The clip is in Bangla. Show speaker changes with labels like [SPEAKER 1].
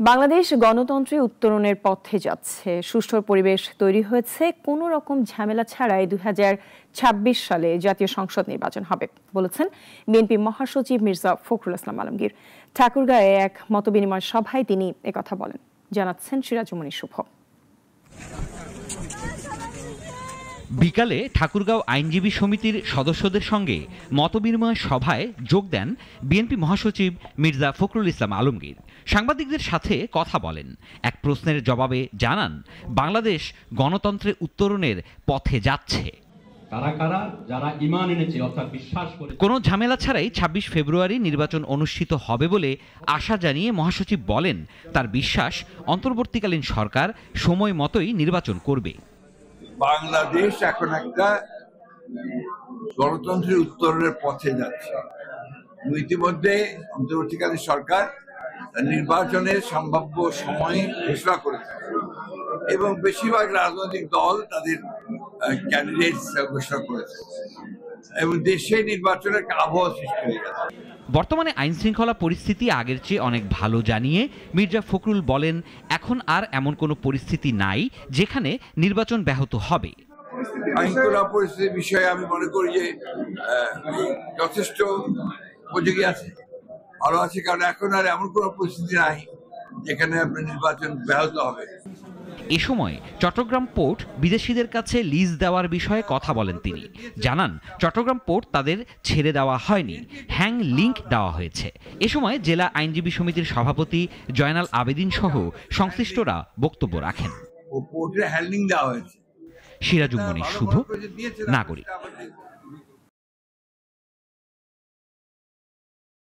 [SPEAKER 1] বাংলাদেশ গণতন্ত্রে উত্তরণের পথে যাচ্ছে। সুষ্ঠু পরিবেশ তৈরি হয়েছে, কোনো রকম ঝামেলা ছাড়াই 2026 সালে জাতীয় সংসদ নির্বাচন হবে বলেছেন বিএনপি মহাসচিব মির্জা ফখরুল ইসলাম আলমগীর। ঠাকুরগাঁয়ে এক মতবিনিময় সভায় তিনি একথা বলেন, জানাচ্ছেন সিরাজুমণি শুভ।
[SPEAKER 2] বিকালে ঠাকুরগাঁও আইনজীবী সমিতির সদস্যদের সঙ্গে মতবিনিময় সভায় যোগ দেন বিএনপি মহাসচিব মির্জা ফখরুল ইসলাম আলমগীর। সাংবাদিকদের সাথে কথা বলেন। এক প্রশ্নের জবাবে জানান, বাংলাদেশ গণতন্ত্রে উত্তরণের পথে যাচ্ছে। কোনো ঝামেলা ছাড়াই 26 ফেব্রুয়ারি নির্বাচন অনুষ্ঠিত হবে বলে আশা জানিয়ে মহাসচিব বলেন, তার বিশ্বাস অন্তর্বর্তীকালীন সরকার সময় মতোই নির্বাচন করবে।
[SPEAKER 3] বাংলাদেশ এখন একটা গণতন্ত্রের উত্তরণের পথে যাচ্ছে। ইতিমধ্যে অন্তর্বর্তীকালীন সরকার নির্বাচনের সম্ভাব্য সময় ঘোষণা করেছে এবং বেশিরভাগ রাজনৈতিক দল তাদের ক্যান্ডিডেট ঘোষণা করেছে এবং দেশে নির্বাচনের আবহাওয়া সৃষ্টি হয়ে গেছে।
[SPEAKER 2] বর্তমানে আইন শৃঙ্খলা পরিস্থিতি আগের চেয়ে অনেক ভালো জানিয়ে মির্জা ফখরুল বলেন, এখন আর এমন কোনো পরিস্থিতি নাই যেখানে নির্বাচন ব্যাহত হবে।
[SPEAKER 3] আইন শৃঙ্খলা পরিস্থিতির বিষয়ে আমি মনে করি যে যথেষ্ট উপযোগী আছে, ভালো আছে, কারণ এখন আর এমন কোনো পরিস্থিতি নাই যেখানে আপনার নির্বাচন ব্যাহত হবে।
[SPEAKER 2] এ সময় চট্টগ্রাম পোর্ট বিদেশিদের কাছে লিজ দেওয়ার বিষয়ে কথা বলেন তিনি। জানান, চট্টগ্রাম পোর্ট তাদের ছেড়ে দেওয়া হয়নি, হ্যাং লিংক দেওয়া হয়েছে। এ সময় জেলা আইনজীবী সমিতির সভাপতি জয়নাল আবেদিন সহ সংশ্লিষ্টরা বক্তব্য রাখেন।
[SPEAKER 3] পোর্টে হ্যান্ডিং দেওয়া হয়েছে।
[SPEAKER 2] সিরাজুমণি শুভ, নাগরিক।